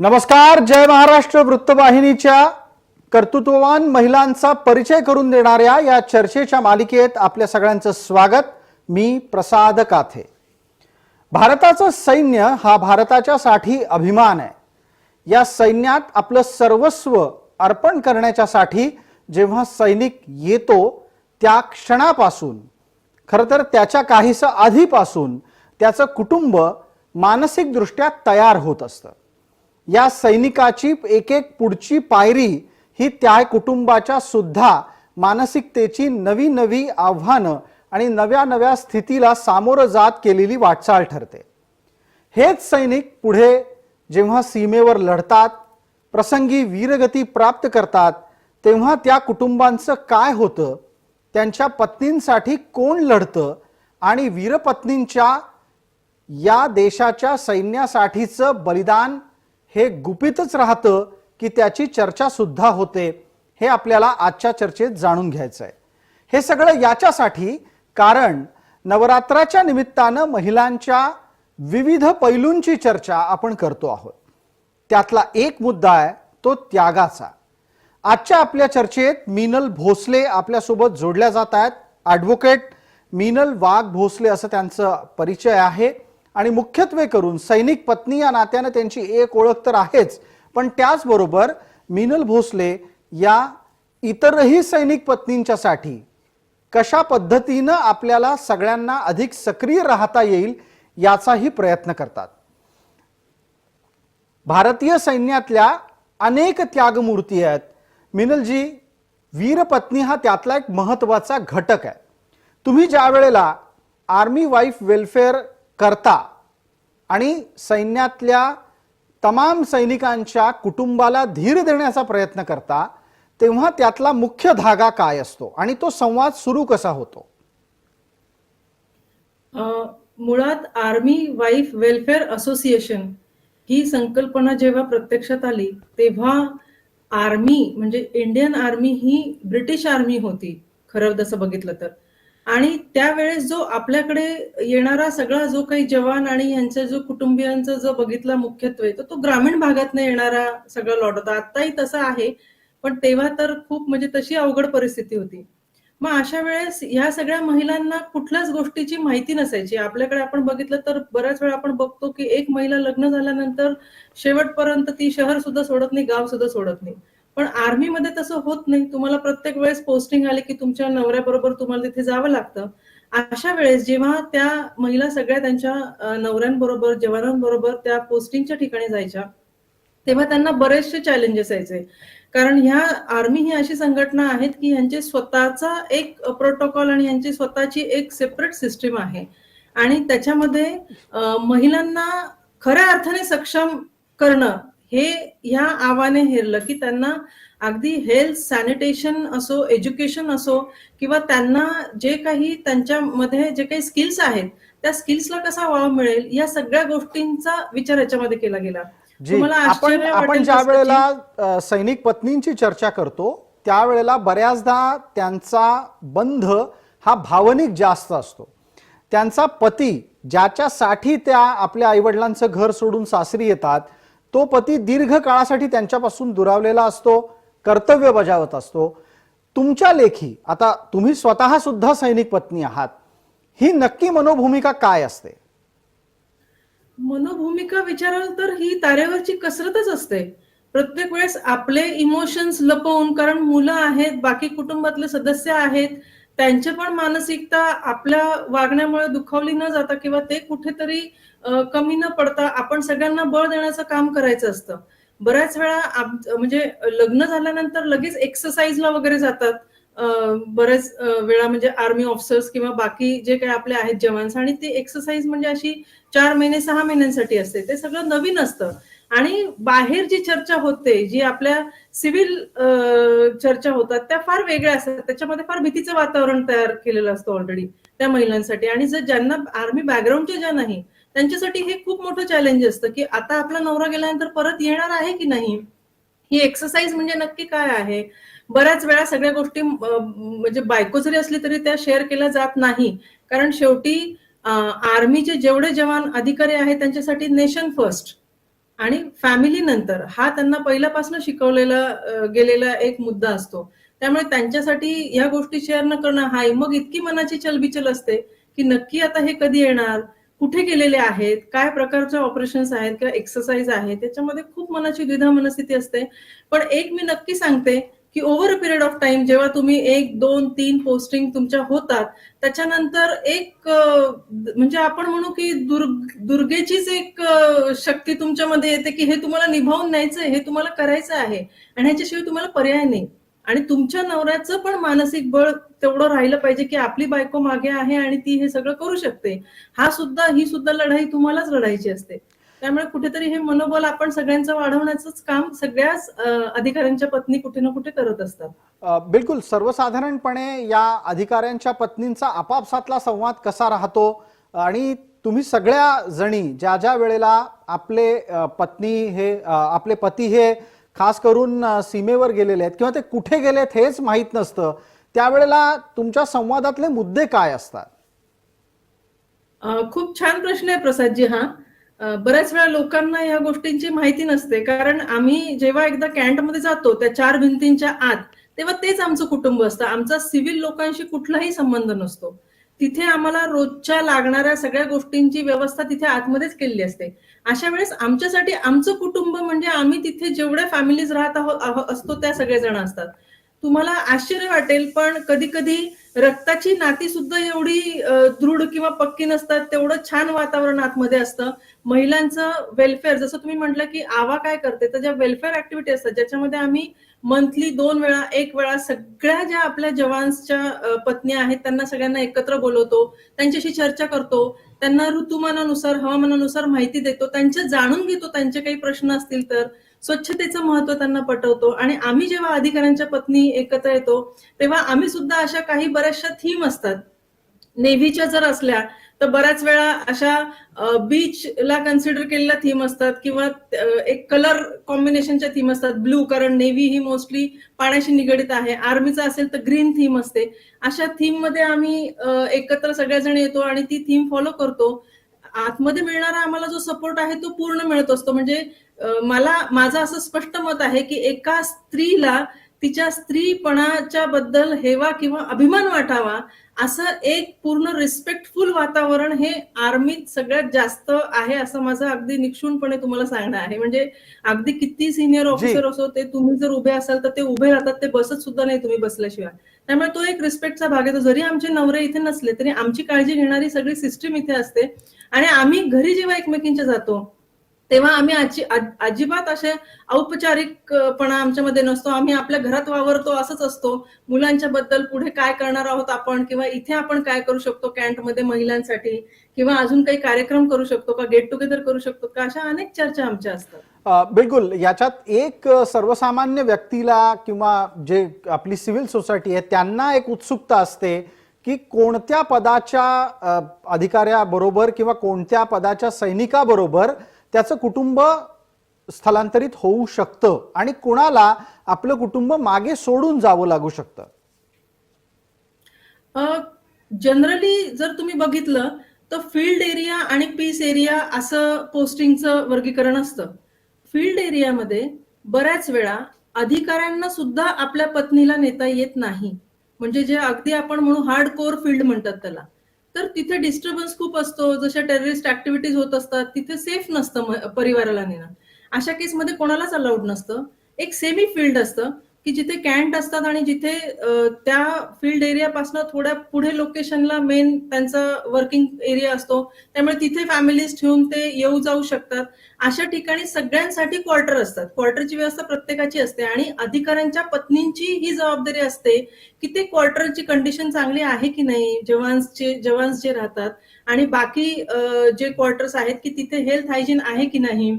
नमस्कार. जय महाराष्ट्र वृत्तवाहिनीच्या कर्तृत्ववान महिलांचा परिचय करून देणाऱ्या या चर्चेच्या मालिकेत आपल्या सगळ्यांचं स्वागत. मी प्रसाद काथे. भारताचं सैन्य हा भारताच्यासाठी अभिमान आहे. या सैन्यात आपलं सर्वस्व अर्पण करण्याच्यासाठी जेव्हा सैनिक येतो त्या क्षणापासून, खरं तर त्याच्या काहीसं आधीपासून त्याचं कुटुंब मानसिकदृष्ट्या तयार होत असतं. या सैनिकाची एक एक पुढची पायरी ही त्या कुटुंबाच्या सुद्धा मानसिकतेची नवी नवी आव्हानं आणि नव्या नव्या स्थितीला सामोरं जात केलेली वाटचाल ठरते. हेच सैनिक पुढे जेव्हा सीमेवर लढतात, प्रसंगी वीरगती प्राप्त करतात, तेव्हा त्या कुटुंबांचं काय होतं, त्यांच्या पत्नींसाठी कोण लढतं आणि वीरपत्नींच्या या देशाच्या सैन्यासाठीचं बलिदान हे गुपितच राहतं की त्याची चर्चा सुद्धा होते, हे आपल्याला आजच्या चर्चेत जाणून घ्यायचं आहे. हे सगळं याच्यासाठी कारण नवरात्राच्या निमित्तानं महिलांच्या विविध पैलूंची चर्चा आपण करतो आहोत. त्यातला एक मुद्दा आहे तो त्यागाचा. आजच्या आपल्या चर्चेत मीनल भोसले आपल्यासोबत जोडल्या जात आहेत. ॲडव्होकेट मीनल वाघ भोसले असं त्यांचं परिचय आहे आणि मुख्यत्वे करून सैनिक पत्नी या नात्यानं त्यांची एक ओळख तर आहेच, पण त्याचबरोबर मीनल भोसले या इतरही सैनिक पत्नींच्यासाठी कशा पद्धतीनं आपल्याला सगळ्यांना अधिक सक्रिय राहता येईल याचाही प्रयत्न करतात. भारतीय सैन्यातल्या अनेक त्यागमूर्ती आहेत. मीनलजी, वीरपत्नी हा त्यातला एक महत्त्वाचा घटक आहे. तुम्ही ज्या वेळेला आर्मी वाईफ वेलफेअर करता आणि सैन्यातल्या तमाम सैनिकांच्या कुटुंबाला धीर देण्याचा प्रयत्न करता, तेव्हा त्यातला मुख्य धागा काय असतो आणि तो संवाद सुरू कसा होतो? मुळात आर्मी वाईफ वेलफेअर असोसिएशन ही संकल्पना जेव्हा प्रत्यक्षात आली तेव्हा आर्मी म्हणजे इंडियन आर्मी ही ब्रिटिश आर्मी होती खरं तसं बघितलं तर. आणि त्यावेळेस जो आपल्याकडे येणारा सगळा जो काही जवान आणि यांचा जो कुटुंबियांचा जो बघितला मुख्यत्वे तो ग्रामीण भागातनं येणारा सगळं लॉट होता. आत्ताही तसं आहे, पण तेव्हा तर खूप म्हणजे तशी अवघड परिस्थिती होती. मग अशा वेळेस ह्या सगळ्या महिलांना कुठल्याच गोष्टीची माहिती नसायची. आपल्याकडे आपण बघितलं तर बऱ्याच वेळा आपण बघतो की एक महिला लग्न झाल्यानंतर शेवटपर्यंत ती शहर सुद्धा सोडत नाही, गाव सुद्धा सोडत नाही. पण आर्मीमध्ये तसं होत नाही. तुम्हाला प्रत्येक वेळेस पोस्टिंग आले की तुमच्या नवऱ्याबरोबर तुम्हाला तिथे जावं लागतं. अशा वेळेस जेव्हा त्या महिला सगळ्या त्यांच्या नवऱ्यांबरोबर, जवानांबरोबर त्या पोस्टिंगच्या ठिकाणी जायच्या, तेव्हा त्यांना बरेचसे चॅलेंजेस यायचे. कारण ह्या आर्मी ही अशी संघटना आहेत की यांचे स्वतःचा एक प्रोटोकॉल आणि यांची स्वतःची एक सेपरेट सिस्टीम आहे. आणि त्याच्यामध्ये महिलांना खऱ्या अर्थाने सक्षम करणं हे ह्या आव्हाने हेरलं की त्यांना अगदी हेल्थ, सॅनिटेशन असो, एज्युकेशन असो किंवा त्यांना जे काही त्यांच्यामध्ये जे काही स्किल्स आहेत त्या स्किल्सला कसा वाव मिळेल या सगळ्या गोष्टींचा विचार याच्यामध्ये केला गेला. आपण ज्या वेळेला सैनिक पत्नींची चर्चा करतो त्यावेळेला बऱ्याचदा त्यांचा बंध हा भावनिक जास्त असतो. त्यांचा पती ज्याच्यासाठी त्या आपल्या आईवडिलांचं घर सोडून सासरी येतात, तो पती दीर्घ काळासाठी त्यांच्यापासून दुरावलेला असतो, कर्तव्य बजावत असतो. तुमच्या लेखी, आता तुम्ही स्वतः सुद्धा सैनिक पत्नी आहात, ही नक्की मनोभूमिका काय असते? मनोभूमिका विचाराल तर ही तारेवरची कसरतच असते. प्रत्येक वेळेस आपले इमोशन्स लपवून, कारण मुलं आहेत, बाकी कुटुंबातले सदस्य आहेत, त्यांची पण मानसिकता आपल्या वागण्यामुळे दुखावली न जाता किंवा ते कुठेतरी कमी न पडता आपण सगळ्यांना बळ देण्याचं काम करायचं असतं. बऱ्याच वेळा म्हणजे लग्न झाल्यानंतर लगेच एक्सरसाइजला वगैरे जातात. बरेच वेळा म्हणजे आर्मी ऑफिसर्स किंवा बाकी जे काही आपले आहेत जवान्स, आणि ती एक्सरसाइज म्हणजे अशी 4 महिने 6 महिन्यांसाठी असते. ते सगळं नवीन असतं. आणि बाहेर जी चर्चा होते, जी आपल्या सिव्हिल चर्चा होतात त्या फार वेगळ्या असतात. त्याच्यामध्ये फार भीतीचं वातावरण तयार केलेलं असतं ऑलरेडी त्या महिलांसाठी. आणि जर ज्यांना आर्मी बॅकग्राऊंडच्या ज्या नाही त्यांच्यासाठी हे खूप मोठं चॅलेंज असतं की आता आपला नवरा गेल्यानंतर परत येणार आहे की नाही, ही एक्सरसाइज म्हणजे नक्की काय आहे. बऱ्याच वेळा सगळ्या गोष्टी म्हणजे बायको जरी असली तरी त्या शेअर केल्या जात नाही. कारण शेवटी आर्मीचे जेवढे जवान अधिकारी आहेत त्यांच्यासाठी नेशन फर्स्ट आणि फॅमिली नंतर हा त्यांना पहिल्यापासून शिकवलेला गेलेला एक मुद्दा असतो. त्यामुळे त्यांच्यासाठी ह्या गोष्टी शेअर न करणं हाय मग इतकी मनाची चलबिचल असते की नक्की आता हे कधी येणार, कुठे गेलेले आहेत, काय प्रकारचे ऑपरेशन्स आहेत किंवा एक्सरसाइज आहे, त्याच्यामध्ये खूप मनाची द्विधा मनस्थिती असते. पण एक मी नक्की सांगते की over a period of time जेव्हा तुम्ही 1, 2, 3 पोस्टिंग तुमच्या होतात, त्याच्यानंतर एक म्हणजे आपण म्हणू की दुर्गेचीच एक शक्ती तुमच्यामध्ये येते की हे तुम्हाला निभावून न्यायचंय, हे तुम्हाला करायचं आहे आणि ह्याच्याशिवाय तुम्हाला पर्याय नाही. आणि तुमच्या नवऱ्याचं पण मानसिक बळ तेवढं राहिलं पाहिजे की आपली बायको मागे आहे आणि ती हे सगळं करू शकते. ही सुद्धा लढाई तुम्हालाच लढायची असते. त्यामुळे कुठेतरी हे मनोबल आपण सगळ्यांचं वाढवण्याचंच काम सगळ्याच अधिकाऱ्यांच्या पत्नी कुठे ना कुठे करत असतात. बिलकुल सर्वसाधारणपणे या अधिकाऱ्यांच्या पत्नींचा आपापसातला संवाद कसा राहतो आणि तुम्ही सगळ्या जणी ज्या ज्या वेळेला आपले पती हे खास करून सीमेवर गेलेले आहेत किंवा ते कुठे गेलेत हेच माहीत नसतं, त्यावेळेला तुमच्या संवादातले मुद्दे काय असतात? खूप छान प्रश्न आहे प्रसादजी हा. बऱ्याच वेळा लोकांना ह्या गोष्टींची माहिती नसते. कारण आम्ही जेव्हा एकदा कॅन्टमध्ये जातो त्या 4 भिंतींच्या आत, तेव्हा तेच आमचं कुटुंब असतं. आमचा सिव्हिल लोकांशी कुठलाही संबंध नसतो. तिथे आम्हाला रोजच्या लागणाऱ्या सगळ्या गोष्टींची व्यवस्था तिथे आतमध्येच केलेली असते. अशा वेळेस आमच्यासाठी आमचं कुटुंब म्हणजे आम्ही तिथे जेवढ्या फॅमिलीज राहत असतो त्या सगळेजण असतात. तुम्हाला आश्चर्य वाटेल पण कधी-कधी रक्ताची नाती सुद्धा एवढी दृढ किंवा पक्की नसतात. तेवढं छान वातावरण आतमध्ये असतं. महिलांचं वेलफेअर जसं तुम्ही म्हटलं, की आवा काय करते, तर ज्या वेलफेअर ऍक्टिव्हिटी असतात, ज्याच्यामध्ये आम्ही मंथली 2 वेळा, 1 वेळा सगळ्या ज्या आपल्या जवान्सच्या पत्नी आहेत, त्यांना सगळ्यांना एकत्र बोलवतो, त्यांच्याशी चर्चा करतो, त्यांना ऋतुमानानुसार, हवामानानुसार माहिती देतो, त्यांचे जाणून घेतो, त्यांचे काही प्रश्न असतील तर. स्वच्छतेचं महत्त्व त्यांना पटवतो आणि आम्ही जेव्हा अधिकाऱ्यांच्या पत्नी एकत्र येतो, तेव्हा आम्ही सुद्धा अशा काही बऱ्याचशा थीम असतात. नेव्हीच्या जर असल्या तर बऱ्याच वेळा अशा बीचला कन्सिडर केलेल्या थीम असतात किंवा एक कलर कॉम्बिनेशनच्या थीम असतात. ब्लू कारण नेव्ही ही मोस्टली पाण्याशी निगडित आहे. आर्मीचा असेल तर ग्रीन थीम असते. अशा थीम मध्ये आम्ही एकत्र सगळेजण येतो आणि ती थीम फॉलो करतो. आतमध्ये मिळणारा आम्हाला जो सपोर्ट आहे तो पूर्ण मिळत असतो. म्हणजे माझं असं स्पष्ट मत आहे की एका स्त्रीला तिच्या स्त्रीपणाच्या बद्दल हेवा किंवा अभिमान वाटावा असं एक पूर्ण रिस्पेक्टफुल वातावरण हे आर्मीत सगळ्यात जास्त आहे असं माझं अगदी निक्षूनपणे तुम्हाला सांगणं आहे. म्हणजे अगदी किती सिनियर ऑफिसर असो ते तुम्ही जर उभे असाल तर ते उभे राहतात, ते बसत सुद्धा नाही तुम्ही बसल्याशिवाय. त्यामुळे तो एक रिस्पेक्टचा भाग आहे. जरी आमचे नवरे इथे नसले तरी आमची काळजी घेणारी सगळी सिस्टीम इथे असते आणि आम्ही घरी जेव्हा एकमेकींच्या जातो तेव्हा आम्ही अजिबात असे औपचारिकपणा आमच्यामध्ये नसतो. आम्ही आपल्या घरात वावरतो असंच असतो. मुलांच्या बद्दल पुढे काय करणार आहोत आपण किंवा इथे आपण काय करू शकतो कॅन्टमध्ये महिलांसाठी किंवा अजून काही कार्यक्रम करू शकतो का, गेट टुगेदर करू शकतो का, अशा अनेक चर्चा आमच्या असतात. बिलकुल याच्यात एक सर्वसामान्य व्यक्तीला किंवा जे आपली सिव्हिल सोसायटी आहे त्यांना एक उत्सुकता असते की कोणत्या पदाच्या अधिकाऱ्याबरोबर किंवा कोणत्या पदाच्या सैनिकाबरोबर त्याचं कुटुंब स्थलांतरित होऊ शकतं आणि कुणाला आपलं कुटुंब मागे सोडून जावं लागू शकतं. जनरली जर तुम्ही बघितलं तर फील्ड एरिया आणि पीस एरिया असं पोस्टिंगचं वर्गीकरण असतं. फील्ड एरियामध्ये बऱ्याच वेळा अधिकाऱ्यांना सुद्धा आपल्या पत्नीला नेता येत नाही. म्हणजे जे अगदी आपण म्हणू हार्ड कोर फील्ड म्हणतात त्याला. तर तिथे डिस्टर्बन्स खूप असतो. जशा टेररिस्ट ऍक्टिव्हिटीज होत असतात तिथे सेफ नसतं परिवाराला नेणं. अशा केसमध्ये कोणालाच अलाउड नसतं. एक सेमी फील्ड असतं की जिथे कॅन्ट असतात आणि जिथे त्या फील्ड एरियापासून थोड्या पुढे लोकेशनला मेन त्यांचा वर्किंग एरिया असतो. त्यामुळे तिथे फॅमिलीज ठेवून ते येऊ जाऊ शकतात. अशा ठिकाणी सगळ्यांसाठी क्वार्टर असतात. क्वार्टरची व्यवस्था प्रत्येकाची असते आणि अधिकाऱ्यांच्या पत्नींची ही जबाबदारी असते की ते क्वार्टरची कंडिशन चांगली आहे की नाही, जवान्स जे राहतात आणि बाकी जे क्वार्टर्स आहेत की तिथे हेल्थ हायजीन आहे की नाही,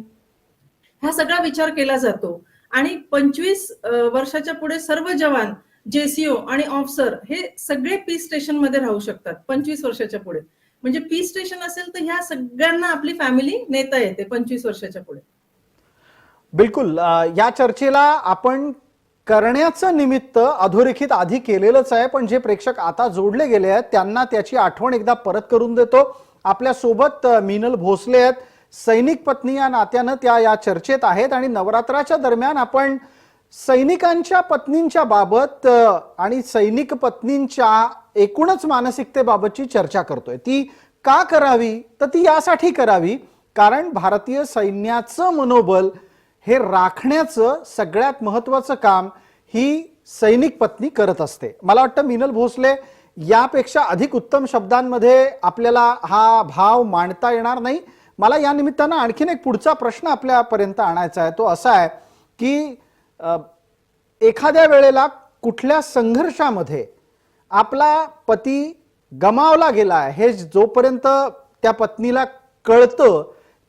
हा सगळा विचार केला जातो. आणि 25 वर्षाच्या पुढे सर्व जवान, जेसीओ आणि ऑफिसर हे सगळे पीस स्टेशन मध्ये राहू शकतात 25 वर्षाच्या पुढे. म्हणजे पीस स्टेशन असेल तर ह्या सगळ्यांना आपली फॅमिली नेता येते 25 वर्षाच्या पुढे. बिलकुल या चर्चेला आपण करण्याचं निमित्त अधोरेखित आधी केलेलंच आहे, पण जे प्रेक्षक आता जोडले गेले आहेत त्यांना त्याची आठवण एकदा परत करून देतो. आपल्या सोबत मीनल भोसले आहेत, सैनिक पत्नी या नात्यानं त्या या चर्चेत आहेत आणि नवरात्राच्या दरम्यान आपण सैनिकांच्या पत्नींच्या बाबत आणि सैनिक पत्नींच्या एकूणच मानसिकतेबाबतची चर्चा करतोय. ती का करावी? तर ती यासाठी करावी कारण भारतीय सैन्याचं मनोबल हे राखण्याचं सगळ्यात महत्वाचं काम ही सैनिक पत्नी करत असते. मला वाटतं मिनल भोसले यापेक्षा अधिक उत्तम शब्दांमध्ये आपल्याला हा भाव मांडता येणार नाही. मला या निमित्तानं आणखीन एक पुढचा प्रश्न आपल्यापर्यंत आणायचा आहे. तो असा आहे की एखाद्या वेळेला कुठल्या संघर्षामध्ये आपला पती गमावला गेला आहे हे जोपर्यंत त्या पत्नीला कळतं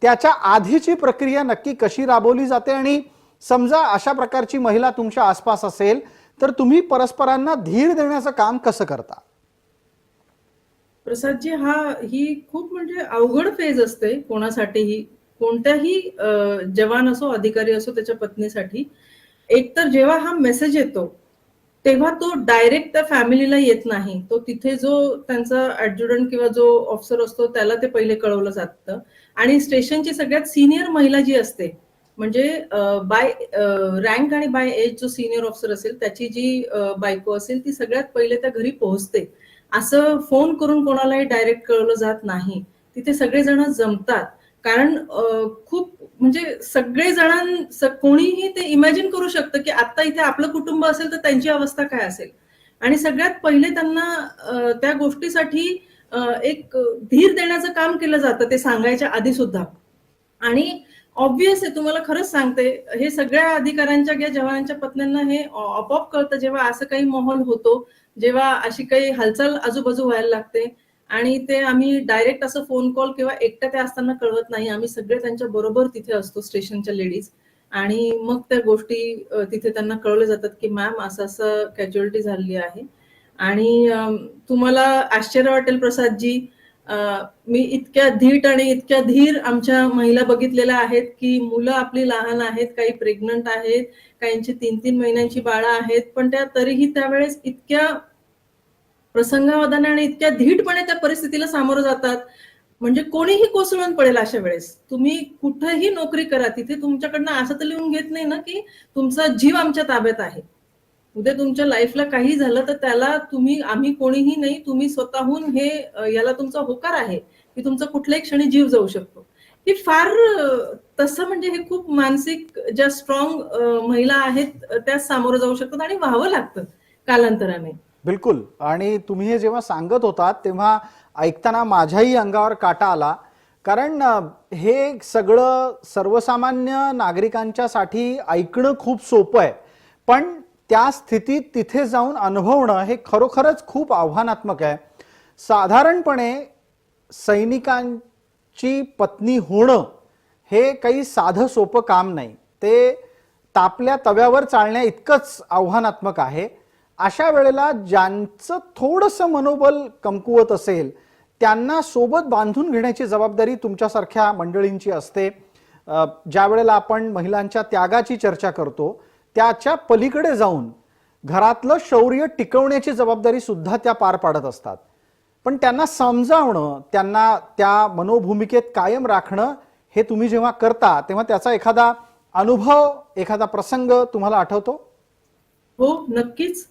त्याच्या आधीची प्रक्रिया नक्की कशी राबवली जाते आणि समजा अशा प्रकारची महिला तुमच्या आसपास असेल तर तुम्ही परस्परांना धीर देण्याचं काम कसं करता? प्रसादजी, ही खूप म्हणजे अवघड फेज असते कोणासाठीही, कोणत्याही जवान असो, अधिकारी असो त्याच्या पत्नीसाठी. एक तर जेव्हा हा मेसेज येतो तेव्हा तो डायरेक्ट त्या फॅमिलीला येत नाही. तो तिथे जो त्यांचा ऍडज्युडंट किंवा जो ऑफिसर असतो त्याला ते पहिले कळवलं जातं आणि स्टेशनची सगळ्यात सिनियर महिला जी असते म्हणजे बाय रँक आणि बाय एज जो सिनियर ऑफिसर असेल त्याची जी बायको असेल ती सगळ्यात पहिले त्या घरी पोहोचते. असं फोन करून कोणालाही डायरेक्ट कळवलं जात नाही. तिथे सगळेजण जमतात कारण खूप म्हणजे कोणीही ते इमॅजिन करू शकतं की आता इथे आपलं कुटुंब असेल तर त्यांची अवस्था काय असेल आणि सगळ्यात पहिले त्यांना त्या गोष्टीसाठी एक धीर देण्याचं काम केलं जातं ते सांगायच्या आधी सुद्धा. आणि ऑब्व्हियस आहे, तुम्हाला खरंच सांगते, हे सगळ्या अधिकाऱ्यांच्या किंवा जवानांच्या पत्न्यांना हे आपोआप कळतं जेव्हा असं काही माहोल होतो, जेव्हा अशी काही हालचाल आजूबाजू व्हायला लागते आणि ते आम्ही डायरेक्ट असं फोन कॉल किंवा एकट्या त्या असताना कळवत नाही. आम्ही सगळे त्यांच्या बरोबर तिथे असतो, स्टेशनच्या लेडीज, आणि मग त्या गोष्टी तिथे त्यांना कळवल्या जातात की मॅम असं असं कॅज्युअलिटी झालेली आहे. आणि तुम्हाला आश्चर्य वाटेल प्रसादजी, मी इतक्या धीट आणि इतक्या धीर आमच्या महिला बघितलेल्या आहेत की मुलं आपली लहान आहेत, काही प्रेग्नंट आहेत, काहींची 3-3 महिन्यांची बाळं आहेत, पण त्या तरीही त्यावेळेस इतक्या प्रसंगावधाने आणि इतक्या धीटपणे त्या परिस्थितीला सामोरं जातात म्हणजे कोणीही कोसळून पडेल अशा वेळेस. तुम्ही कुठेही नोकरी करा, तिथे तुमच्याकडनं असं तर लिहून घेत नाही ना की तुमचा जीव आमच्या ताब्यात आहे. उद्या तुमच्या लाईफला काही झालं तर त्याला आम्ही कोणीही नाही, तुम्ही स्वतःहून हे याला तुमचा होकार आहे की तुमचा कुठल्याही क्षणी जीव जाऊ शकतो. ही फार तसं म्हणजे हे खूप मानसिक ज्या स्ट्रॉंग महिला आहेत त्या सामोरं जाऊ शकतात आणि व्हावं लागतं कालांतराने. बिलकुल. आणि तुम्ही हे जेव्हा सांगत होतात तेव्हा ऐकताना माझ्याही अंगावर काटा आला कारण हे सगळं सर्वसामान्य नागरिकांच्यासाठी ऐकणं खूप सोपं आहे पण त्या स्थितीत तिथे जाऊन अनुभवणं हे खरोखरच खूप आव्हानात्मक आहे. साधारणपणे सैनिकांची पत्नी होणं हे काही साधं सोपं काम नाही. ते तापल्या तव्यावर चालण्या इतकंच आव्हानात्मक आहे. अशा वेळेला ज्यांचं थोडंसं मनोबल कमकुवत असेल त्यांना सोबत बांधून घेण्याची जबाबदारी तुमच्यासारख्या मंडळींची असते. ज्या वेळेला आपण महिलांच्या त्यागाची चर्चा करतो त्याच्या पलीकडे जाऊन घरातलं शौर्य टिकवण्याची जबाबदारी सुद्धा त्या पार पाडत असतात. पण त्यांना समजावणं, त्यांना त्या मनोभूमिकेत कायम राखणं हे तुम्ही जेव्हा करता तेव्हा त्याचा एखादा अनुभव, एखादा प्रसंग तुम्हाला आठवतो? हो, नक्कीच.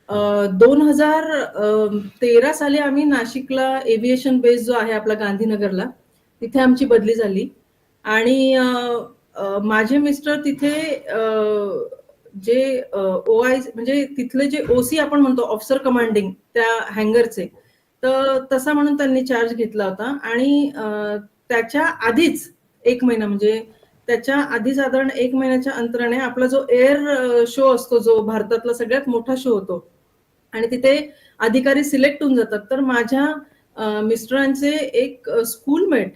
2013 साली आम्ही नाशिकला एव्हिएशन बेस जो आहे आपला गांधीनगरला, तिथे आमची बदली झाली आणि माझे मिस्टर तिथे जे ओआय म्हणजे तिथले जे ओसी आपण म्हणतो, ऑफिसर कमांडिंग त्या हँगरचे, तर तसा म्हणून त्यांनी चार्ज घेतला होता आणि त्याच्या आधीच 1 महिना म्हणजे त्याच्या आधी साधारण 1 महिन्याच्या अंतराने आपला जो एअर शो असतो, जो भारतातला सगळ्यात मोठा शो होतो आणि तिथे अधिकारी सिलेक्ट होऊन जातात. तर माझ्या मिस्टरांचे एक स्कूलमेट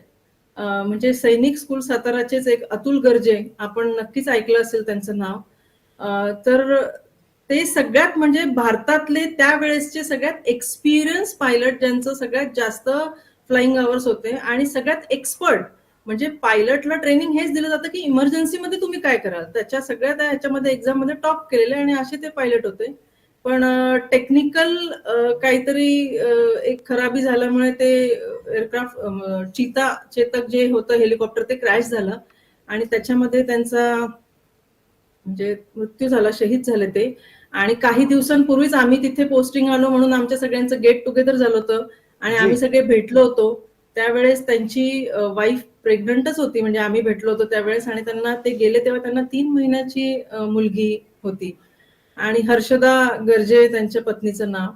म्हणजे सैनिक स्कूल साताराचेच एक अतुल गर्जे, आपण नक्कीच ऐकलं असेल त्यांचं नाव. तर ते सगळ्यात म्हणजे भारतातले त्यावेळेसचे सगळ्यात एक्सपिरियन्स पायलट, ज्यांचं सगळ्यात जास्त फ्लाइंग अवर्स होते आणि सगळ्यात एक्सपर्ट. म्हणजे पायलटला ट्रेनिंग हेच दिलं जातं की इमर्जन्सीमध्ये तुम्ही काय कराल, त्याच्या सगळ्या त्या ह्याच्यामध्ये एक्झाम मध्ये टॉप केलेले आणि असे ते पायलट होते. पण टेक्निकल काहीतरी एक खराबी झाल्यामुळे ते एअरक्राफ्ट चेतक जे होतं हेलिकॉप्टर ते क्रॅश झालं आणि त्याच्यामध्ये त्यांचा म्हणजे मृत्यू झाला, शहीद झाले ते. आणि काही दिवसांपूर्वीच आम्ही तिथे पोस्टिंग आलो म्हणून आमच्या सगळ्यांचं गेट टुगेदर झालं होतं आणि जी. आम्ही सगळे भेटलो होतो. त्यावेळेस त्यांची वाईफ प्रेग्नंटच होती, म्हणजे आम्ही भेटलो होतो त्यावेळेस, आणि त्यांना ते गेले तेव्हा त्यांना 3 महिन्याची मुलगी होती. आणि हर्षदा गर्जे त्यांच्या पत्नीचं नाव.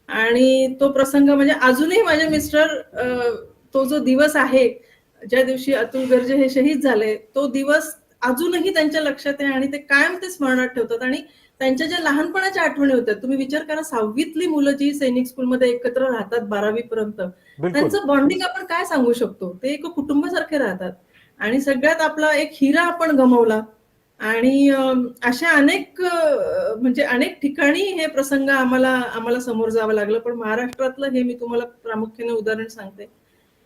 आणि तो प्रसंग म्हणजे अजूनही माझे मिस्टर तो जो दिवस आहे, ज्या दिवशी अतुल गर्जे हे शहीद झाले, तो दिवस अजूनही त्यांच्या लक्षात आहे आणि ते कायम ते स्मरणात ठेवतात. आणि त्यांच्या ज्या लहानपणाच्या आठवणी होत्या, तुम्ही विचार करा 6वीतली मुलं जी सैनिक स्कूलमध्ये एकत्र राहतात 12वी पर्यंत, बिलकुल. त्यांचं बॉन्डिंग आपण काय सांगू शकतो. ते एक कुटुंबासारखे राहतात. आणि सगळ्यात आपला एक हिरा आपण गमावला. आणि अशा अनेक म्हणजे अनेक ठिकाणी हे प्रसंग आम्हाला आम्हाला समोर जावं लागलं. पण महाराष्ट्रातलं हे मी तुम्हाला प्रामुख्याने उदाहरण सांगते.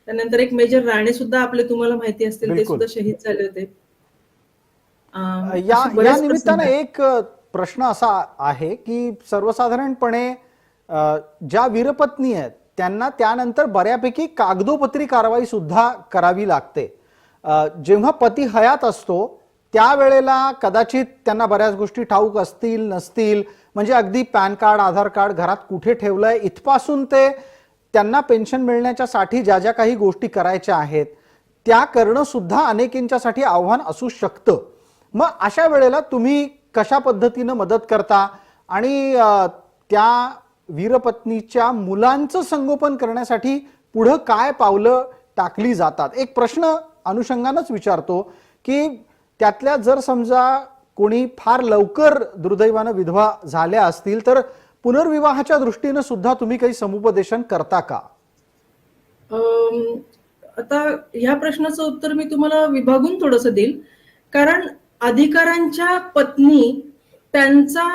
त्यानंतर एक मेजर राणे सुद्धा आपले तुम्हाला माहिती असतील, ते बिलकुल. सुद्धा शहीद झाले होते. या असे या बरेच प्रसंग निमित्तानं आहेत. एक प्रश्न असा आहे की सर्वसाधारणपणे ज्या वीरपत्नी आहेत त्यांना त्यानंतर बऱ्यापैकी कागदोपत्री कारवाई सुद्धा करावी लागते. जेव्हा पती हयात असतो त्यावेळेला कदाचित त्यांना बऱ्याच गोष्टी ठाऊक असतील नसतील, म्हणजे अगदी पॅन कार्ड, आधार कार्ड घरात कुठे ठेवलंय इथपासून ते त्यांना पेन्शन मिळण्याच्या साठी ज्या ज्या काही गोष्टी करायच्या आहेत त्या करणं सुद्धा अनेकांच्यासाठी आव्हान असू शकतं. मग अशा वेळेला तुम्ही कशा पद्धतीनं मदत करता आणि त्या वीरपत्नीच्या मुलांचं संगोपन करण्यासाठी पुढं काय पावलं टाकली जातात? एक प्रश्न अनुषंगानंच विचारतो की त्यातल्या जर समजा कोणी फार लवकर दुर्दैवानं विधवा झाल्या असतील तर पुनर्विवाहाच्या दृष्टीनं सुद्धा तुम्ही काही समुपदेशन करता का? अम, आता ह्या प्रश्नाचं उत्तर मी तुम्हाला विभागून थोडंसं देईल. कारण अधिकाऱ्यांच्या पत्नी त्यांचा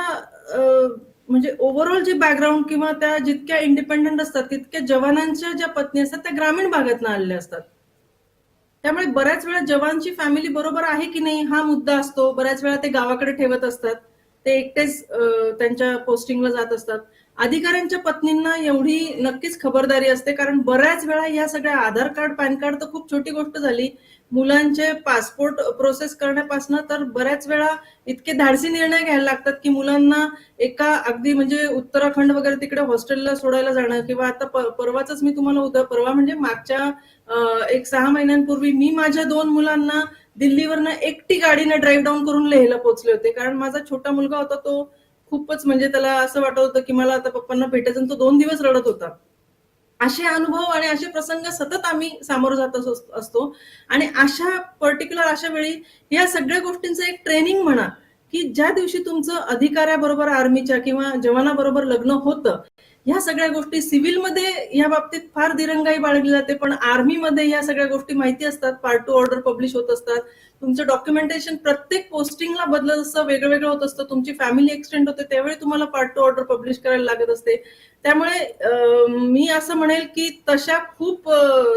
म्हणजे ओव्हरऑल जे बॅकग्राऊंड किंवा त्या जितक्या इंडिपेंडंट असतात तितक्या जवानांच्या ज्या पत्नी असतात त्या ग्रामीण भागातून आलेल्या असतात. त्यामुळे बऱ्याच वेळा जवानची फॅमिली बरोबर आहे की नाही हा मुद्दा असतो. बऱ्याच वेळा ते गावाकडे ठेवत असतात. ते एकटेच त्यांच्या पोस्टिंगला जात असतात. अधिकाऱ्यांच्या पत्नींना एवढी नक्कीच खबरदारी असते, कारण बऱ्याच वेळा या सगळ्या आधार कार्ड, पॅन कार्ड तर खूप छोटी गोष्ट झाली. मुलांचे पासपोर्ट प्रोसेस करण्यापासून तर बऱ्याच वेळा इतके धाडसी निर्णय घ्यायला लागतात की मुलांना एका अगदी म्हणजे उत्तराखंड वगैरे तिकडे हॉस्टेलला सोडायला जाणं, किंवा आता परवाच मी तुम्हाला परवा म्हणजे मागच्या एक 6 महिन्यांपूर्वी मी माझ्या 2 मुलांना दिल्लीवरनं एकटी गाडीने ड्राईव्ह डाऊन करून लेहला पोहोचले होते. कारण माझा छोटा मुलगा होता, तो खूपच म्हणजे त्याला असं वाटत होतं की मला आता पप्पांना भेटायचं, आणि तो 2 दिवस रडत होता. असे अनुभव आणि असे प्रसंग सतत आम्ही सामोरं जात असतो. आणि अशा वेळी या सगळ्या गोष्टींचं एक ट्रेनिंग म्हणा, की ज्या दिवशी तुमचं अधिकाऱ्याबरोबर आर्मीच्या किंवा जवानाबरोबर लग्न होतं, ह्या सगळ्या गोष्टी सिव्हिलमध्ये या बाबतीत फार दिरंगाई बाळगली जाते, पण आर्मीमध्ये या सगळ्या गोष्टी माहिती असतात. पार्ट 2 ऑर्डर पब्लिश होत असतात. तुमचं डॉक्युमेंटेशन प्रत्येक पोस्टिंगला बदलत असतं, वेगळं होत असतं. तुमची फॅमिली एक्सटेंड होते त्यावेळी तुम्हाला पार्ट 2 ऑर्डर पब्लिश करायला लागत असते. त्यामुळे मी असं म्हणेल की तशा खूप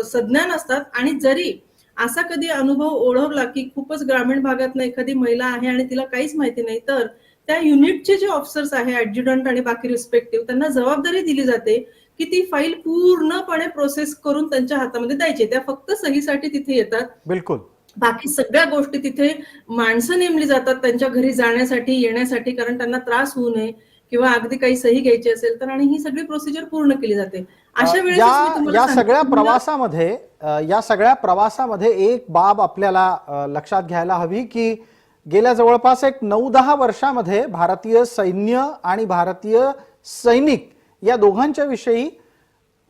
संज्ञा नसतात. आणि जरी असा कधी अनुभव ओढवला की खूपच ग्रामीण भागातनं एखादी महिला आहे आणि तिला काहीच माहिती नाही, तर त्या युनिटचे जे ऑफिसर्स आहे, ऍडज्युडंट आणि बाकी रिस्पेक्टिव्ह, त्यांना जबाबदारी दिली जाते की ती फाईल पूर्णपणे प्रोसेस करून त्यांच्या हातामध्ये द्यायची. त्या फक्त सहीसाठी तिथे येतात. बिलकुल. बाकी सगळ्या गोष्टी तिथे माणसं नेमली जातात त्यांच्या घरी जाण्यासाठी, येण्यासाठी, कारण त्यांना त्रास होऊ नये किंवा अगदी काही सही घ्यायची असेल तर, आणि ही सगळी प्रोसिजर पूर्ण केली जाते. अशा वेळेसच मी या तुम्हाला या सांगते सगळ्या की मुलं प्रवासामध्ये या सगळ्या प्रवासामध्ये एक बाब आपल्याला लक्षात घ्यायला हवी की गेल्या जवळपास एक 9-10 वर्षामध्ये भारतीय सैन्य आणि भारतीय सैनिक या दोघांच्या विषयी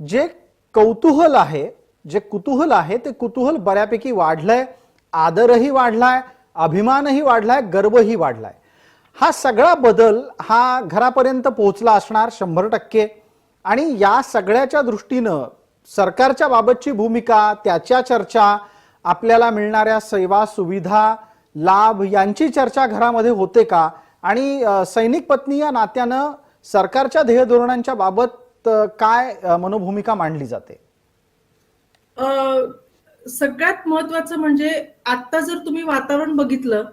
जे कौतूहल आहे, जे कुतूहल आहे, ते कुतूहल बऱ्यापैकी वाढलंय. आदरही वाढलाय, अभिमानही वाढलाय, गर्वही वाढलाय. हा सगळा बदल हा घरापर्यंत पोहोचला असणार 100%. आणि या सगळ्याच्या दृष्टीनं सरकारच्या बाबतची भूमिका, त्याच्या चर्चा, आपल्याला मिळणाऱ्या सेवा, सुविधा, लाभ यांची चर्चा घरामध्ये होते का? आणि सैनिक पत्नी या नात्यानं सरकारच्या ध्येय धोरणांच्या बाबत काय मनोभूमिका मांडली जाते? सगळ्यात महत्वाचं म्हणजे आता जर तुम्ही वातावरण बघितलं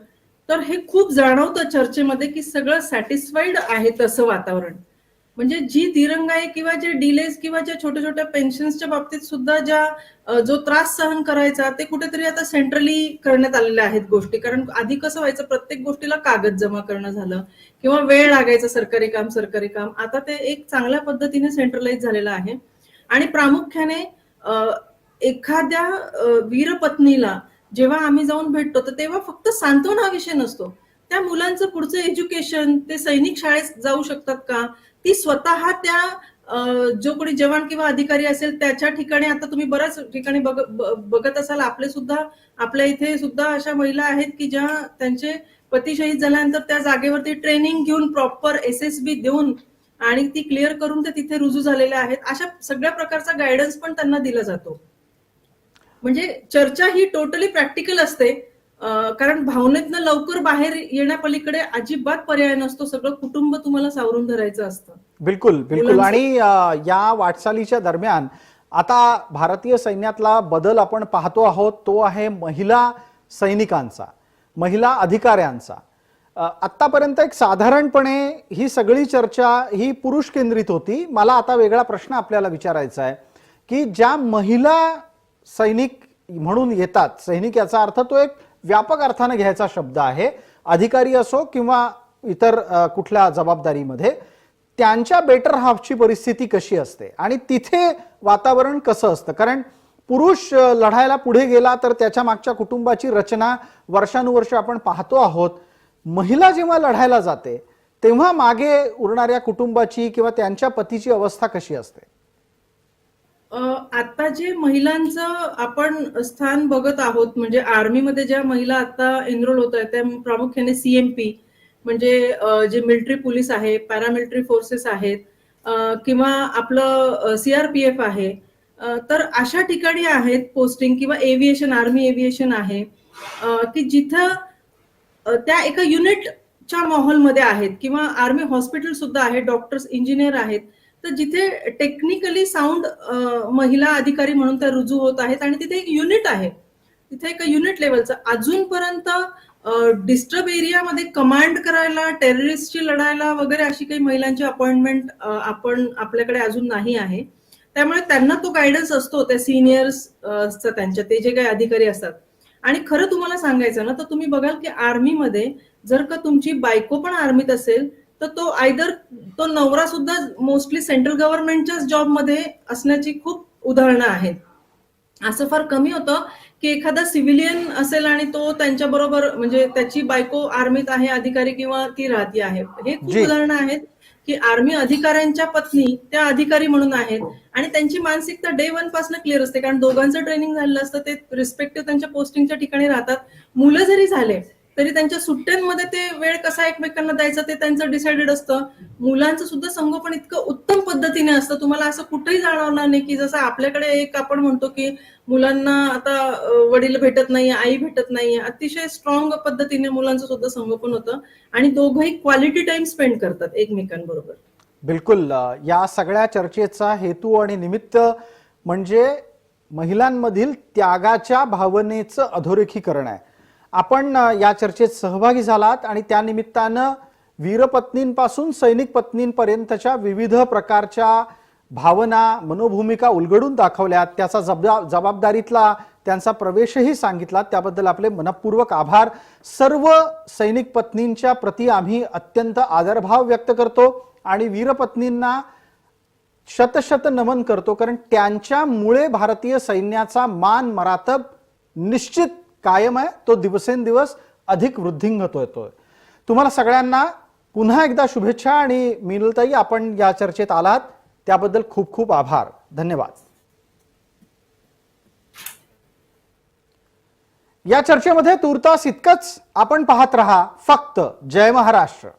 तर हे खूप जाणवतं चर्चेमध्ये की सगळं सॅटिस्फाईड आहे तसं वातावरण. म्हणजे जी दिरंगाई किंवा जे डिलेज किंवा ज्या छोट्या-छोट्या पेन्शन्सच्या बाबतीत सुद्धा जो त्रास सहन करायचा ते कुठेतरी आता सेंट्रली करण्यात आलेल्या आहेत गोष्टी. कारण आधी कसं व्हायचं प्रत्येक गोष्टीला कागद जमा करणं झालं किंवा वेळ लागायचा सरकारी काम. आता ते एक चांगल्या पद्धतीने सेंट्रलाइज झालेलं आहे. आणि प्रामुख्याने अ, एखाद्या वीरपत्नीला जेव्हा आम्ही जाऊन भेटतो तर तेव्हा फक्त सांत्वन हा विषय नसतो. त्या मुलांचं पुढचं एज्युकेशन, ते सैनिक शाळेत जाऊ शकतात का? ती स्वतः त्या जो कोणी जवान किंवा अधिकारी असेल त्याच्या ठिकाणी आता तुम्ही बऱ्याच ठिकाणी बघत असाल आपल्या इथे सुद्धा अशा महिला आहेत की ज्या त्यांचे पती शहीद झाल्यानंतर त्या जागेवरती ट्रेनिंग घेऊन प्रॉपर SSB देऊन आणि ती क्लिअर करून ते तिथे रुजू झालेल्या आहेत. अशा सगळ्या प्रकारचा गायडन्स पण त्यांना दिला जातो. म्हणजे चर्चा ही टोटली प्रॅक्टिकल असते. कारण भावनेतनं लवकर बाहेर येण्यापलीकडे अजिबात पर्याय नसतो. सगळं कुटुंब तुम्हाला सावरून धरायचं असतं. बिलकुल बिलकुल. आणि या वाटचालीच्या दरम्यान आता भारतीय सैन्यातला बदल आपण पाहतो आहोत, तो आहे महिला सैनिकांचा, महिला अधिकाऱ्यांचा. आतापर्यंत एक साधारणपणे ही सगळी चर्चा ही पुरुष केंद्रित होती. मला आता वेगळा प्रश्न आपल्याला विचारायचा आहे की ज्या महिला सैनिक म्हणून येतात, सैनिक याचा अर्थ तो एक व्यापक अर्थाने घ्यायचा शब्द आहे, अधिकारी असो किंवा इतर कुठल्या जबाबदारीमध्ये, त्यांच्या बेटर हाफची परिस्थिती कशी असते आणि तिथे वातावरण कसं असतं? कारण पुरुष लढायला पुढे गेला तर त्याच्या मागच्या कुटुंबाची रचना वर्षानुवर्ष आपण पाहतो आहोत. महिला जेव्हा लढायला जाते तेव्हा मागे उरणाऱ्या कुटुंबाची किंवा त्यांच्या पतीची अवस्था कशी असते? आता जे महिलांचं आपण स्थान बघत आहोत म्हणजे आर्मीमध्ये ज्या महिला आता एनरोल होत आहेत त्या प्रामुख्याने CMP म्हणजे जे मिलिटरी पोलीस आहे, पॅरामिलिटरी फोर्सेस आहेत किंवा आपलं CRPF आहे. तर अशा ठिकाणी आहेत पोस्टिंग किंवा एव्हिएशन, आर्मी एव्हिएशन आहे की जिथं त्या एका युनिटच्या माहोलमध्ये आहेत किंवा आर्मी हॉस्पिटल सुद्धा आहे, डॉक्टर्स, इंजिनियर आहेत. तर जिथे टेक्निकली साऊंड महिला अधिकारी म्हणून त्या रुजू होत आहेत आणि तिथे एक युनिट आहे. तिथे एका युनिट लेवलचं अजूनपर्यंत डिस्टर्ब एरियामध्ये कमांड करायला, टेररिस्टची लढायला वगैरे अशी काही महिलांची अपॉइंटमेंट आपल्याकडे अजून नाही आहे. त्यामुळे त्यांना तो गायडन्स असतो त्या सिनियर्स त्यांच्या ते जे काही अधिकारी असतात. आणि खरं तुम्हाला सांगायचं ना तर तुम्ही बघाल की आर्मीमध्ये जर का तुमची बायको पण आर्मीत असेल तर तो नवरा सुद्धा मोस्टली सेंट्रल गव्हर्नमेंटच्याच जॉबमध्ये असण्याची खूप उदाहरणं आहेत. असं फार कमी होतं की एखादा सिव्हिलियन असेल आणि तो त्यांच्या बरोबर म्हणजे त्याची बायको आर्मीत आहे अधिकारी किंवा ती राहती आहे. हे खूप उदाहरणं आहेत की आर्मी अधिकाऱ्यांच्या पत्नी त्या अधिकारी म्हणून आहेत आणि त्यांची मानसिकता डे 1 पासून क्लिअर असते कारण दोघांचं ट्रेनिंग झालेलं असतं. ते रिस्पेक्टिव्ह त्यांच्या पोस्टिंगच्या ठिकाणी राहतात. मुलं जरी झाले तरी त्यांच्या सुट्ट्यांमध्ये ते वेळ कसा एकमेकांना द्यायचा ते त्यांचं डिसाइडेड असतं. मुलांचं सुद्धा संगोपन इतकं उत्तम पद्धतीने असतं. तुम्हाला असं कुठेही जाणवणार नाही की जसं आपल्याकडे एक आपण म्हणतो की मुलांना आता वडील भेटत नाही, आई भेटत नाही. अतिशय स्ट्रॉंग पद्धतीने मुलांचं सुद्धा संगोपन होतं आणि दोघंही क्वालिटी टाइम स्पेंड करतात एकमेकांबरोबर. बिलकुल. या सगळ्या चर्चेचा हेतू आणि निमित्त म्हणजे महिलांमधील त्यागाच्या भावनेचं अधोरेखीकरण आहे. आपण या चर्चेत सहभागी झालात आणि त्या निमित्तानं वीरपत्नींपासून सैनिक पत्नींपर्यंतच्या विविध प्रकारच्या भावना, मनोभूमिका उलगडून दाखवल्यात. त्याचा जबाबदारीतला त्यांचा प्रवेशही सांगितला. त्याबद्दल आपले मनपूर्वक आभार. सर्व सैनिक पत्नींच्या प्रती आम्ही अत्यंत आदरभाव व्यक्त करतो आणि वीरपत्नींना शतशत नमन करतो, कारण त्यांच्यामुळे भारतीय सैन्याचा मान मरातब निश्चित कायम आहे. तो दिवसेंदिवस अधिक वृद्धिंगत होतोय. तुम्हाला सगळ्यांना पुन्हा एकदा शुभेच्छा आणि मिनलताई आपण या चर्चेत आलात त्याबद्दल खूप खूप आभार. धन्यवाद. या चर्चेमध्ये तूर्तास इतकंच. आपण पाहत रहा फक्त जय महाराष्ट्र.